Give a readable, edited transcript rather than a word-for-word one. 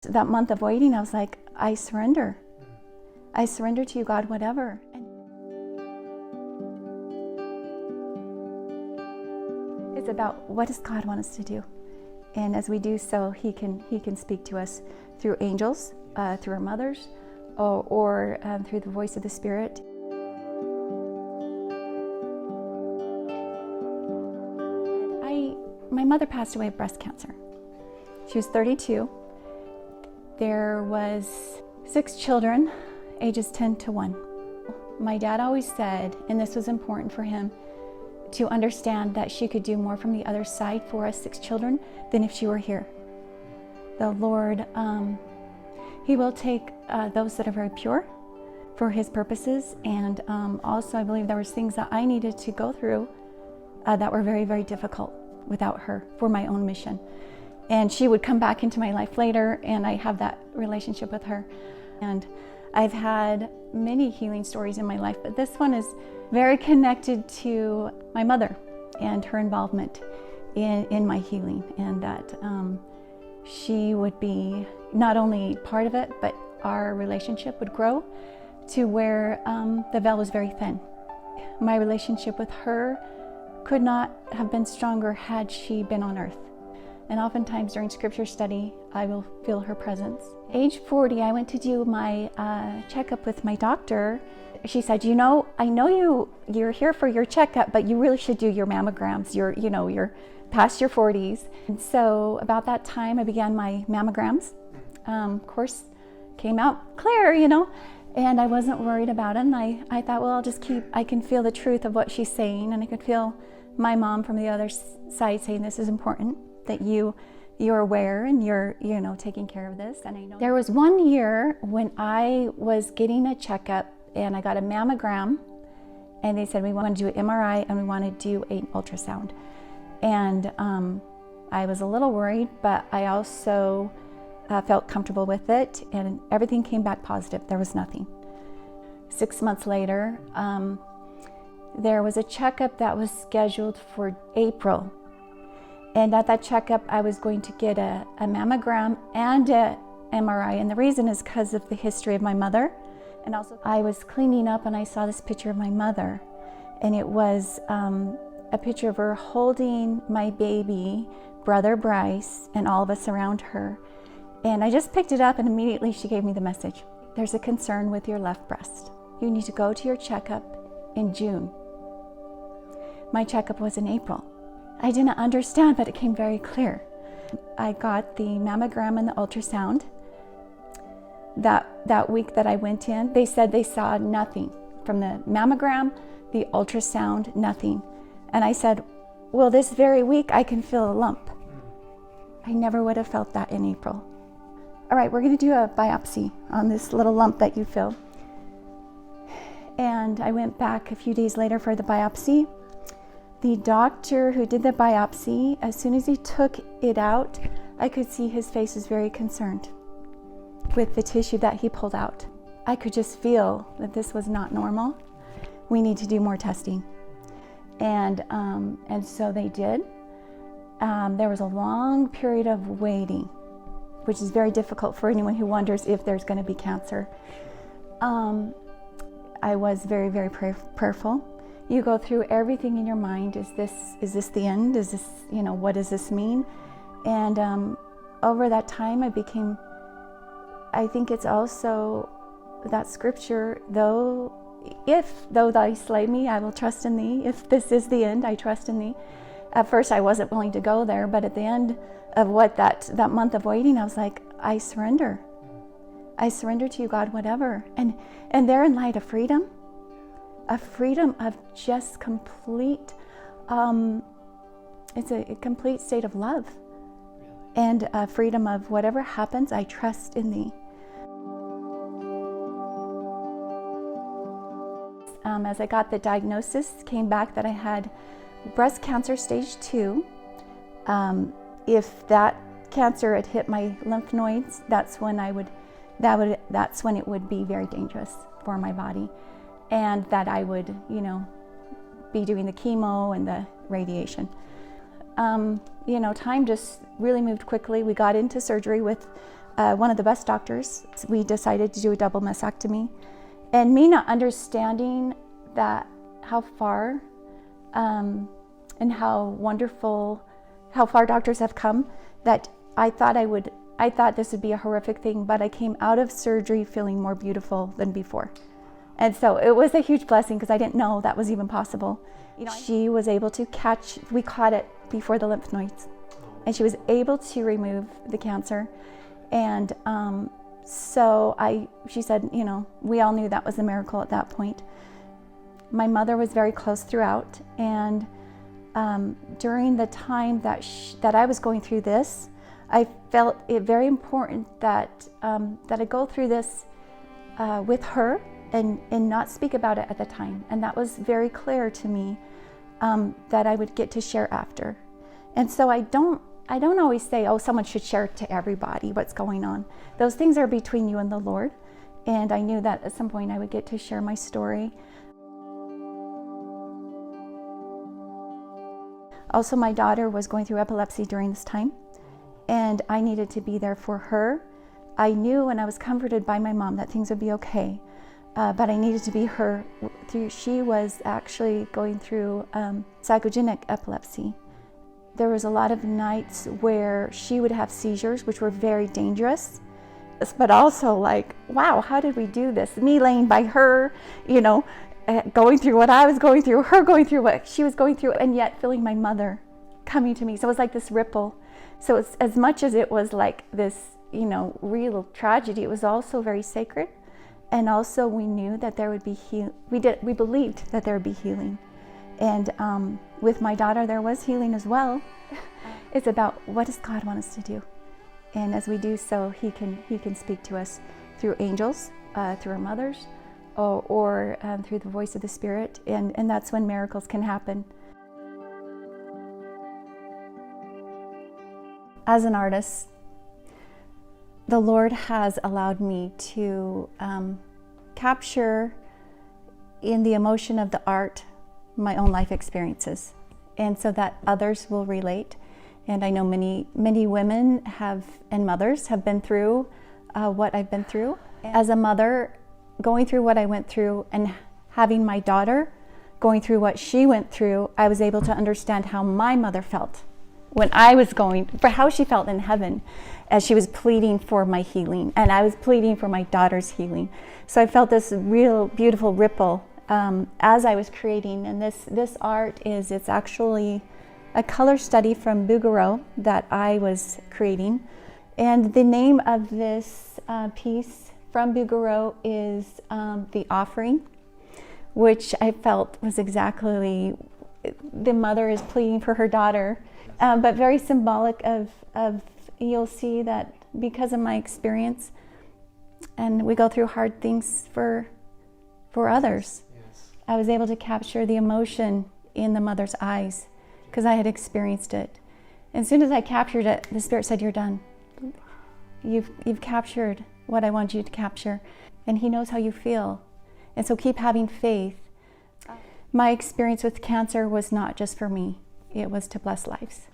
That month of waiting, I was like, I surrender. I surrender to you, God, whatever. And it's about, what does God want us to do? And as we do so, He can speak to us through angels, through our mothers, or through the voice of the Spirit. My mother passed away of breast cancer. She was 32. There was 6 children, ages 10 to 1. My dad always said, and this was important for him, to understand that she could do more from the other side for us 6 children than if she were here. The Lord, He will take those that are very pure for His purposes, and also I believe there was things that I needed to go through that were very, very difficult without her for my own mission. And she would come back into my life later, and I have that relationship with her. And I've had many healing stories in my life, but this one is very connected to my mother and her involvement in my healing, and that she would be not only part of it, but our relationship would grow to where the veil was very thin. My relationship with her could not have been stronger had she been on earth. And oftentimes during scripture study, I will feel her presence. Age 40, I went to do my checkup with my doctor. She said, I know you're here for your checkup, but you really should do your mammograms. You're past your 40s. And so about that time, I began my mammograms. Of course, came out clear, and I wasn't worried about it. And I thought, well, I can feel the truth of what she's saying, and I could feel my mom from the other side saying, this is important, that you're aware and you're taking care of this. And I know there was one year when I was getting a checkup and I got a mammogram, and they said we want to do an MRI and we want to do an ultrasound. And I was a little worried, but I also felt comfortable with it, and everything came back positive. There was nothing. 6 months later, there was a checkup that was scheduled for April. And at that checkup, I was going to get a mammogram and a MRI. And the reason is because of the history of my mother. And also, I was cleaning up and I saw this picture of my mother. And it was a picture of her holding my baby, brother Bryce, and all of us around her. And I just picked it up, and immediately she gave me the message. There's a concern with your left breast. You need to go to your checkup in June. My checkup was in April. I didn't understand, but it came very clear. I got the mammogram and the ultrasound. That week that I went in, they said they saw nothing. From the mammogram, the ultrasound, nothing. And I said, well, this very week I can feel a lump. I never would have felt that in April. All right, we're going to do a biopsy on this little lump that you feel. And I went back a few days later for the biopsy. The doctor who did the biopsy, as soon as he took it out, I could see his face was very concerned with the tissue that he pulled out. I could just feel that this was not normal. We need to do more testing. And so they did. There was a long period of waiting, which is very difficult for anyone who wonders if there's going to be cancer. I was very, very prayerful. You go through everything in your mind. Is this the end? Is this, what does this mean? And over that time, I think it's also that scripture, though thou slay me, I will trust in thee. If this is the end, I trust in thee. At first, I wasn't willing to go there, but at the end of that month of waiting, I was like, I surrender. I surrender to you, God, whatever. And therein lied a freedom of just complete, it's a complete state of love, and a freedom of whatever happens, I trust in thee. As I got the diagnosis, came back that I had breast cancer stage 2. If that cancer had hit my lymph nodes, that's when it would be very dangerous for my body, and that I would, be doing the chemo and the radiation. Time just really moved quickly. We got into surgery with one of the best doctors. We decided to do a double mastectomy. And me not understanding that how far and how wonderful, how far doctors have come, that I thought this would be a horrific thing, but I came out of surgery feeling more beautiful than before. And so it was a huge blessing because I didn't know that was even possible. She was able to catch, we caught it before the lymph nodes, and she was able to remove the cancer. And she said, we all knew that was a miracle at that point. My mother was very close throughout, and during the time that I was going through this, I felt it very important that I go through this with her and not speak about it at the time. And that was very clear to me, that I would get to share after. And so I don't always say, oh, someone should share to everybody what's going on. Those things are between you and the Lord. And I knew that at some point I would get to share my story. Also, my daughter was going through epilepsy during this time, and I needed to be there for her. I knew and I was comforted by my mom that things would be okay, but I needed to be her. She was actually going through psychogenic epilepsy. There was a lot of nights where she would have seizures, which were very dangerous, but also like, wow, how did we do this? Me laying by her, going through what I was going through, her going through what she was going through, and yet feeling my mother coming to me. So it was like this ripple. So it's, as much as it was like this, real tragedy, it was also very sacred. And also we knew that there would be we believed that there would be healing. And with my daughter, there was healing as well. It's about, what does God want us to do? And as we do so, he can speak to us through angels, through our mothers, or through the voice of the Spirit, and that's when miracles can happen. As an artist, the Lord has allowed me to capture in the emotion of the art my own life experiences, and so that others will relate. And I know many women and mothers have been through what I've been through. As a mother, going through what I went through and having my daughter going through what she went through, I was able to understand how my mother felt when I was for how she felt in heaven as she was pleading for my healing, and I was pleading for my daughter's healing. So I felt this real beautiful ripple as I was creating. And this art it's actually a color study from Bouguereau that I was creating. And the name of this piece from Bouguereau is The Offering, which I felt was exactly, the mother is pleading for her daughter, but very symbolic of you'll see that because of my experience, and we go through hard things for others. Yes. I was able to capture the emotion in the mother's eyes because I had experienced it. And as soon as I captured it, the Spirit said, "You're done. You've captured what I want you to capture." And He knows how you feel. And so keep having faith. My experience with cancer was not just for me. It was to bless lives.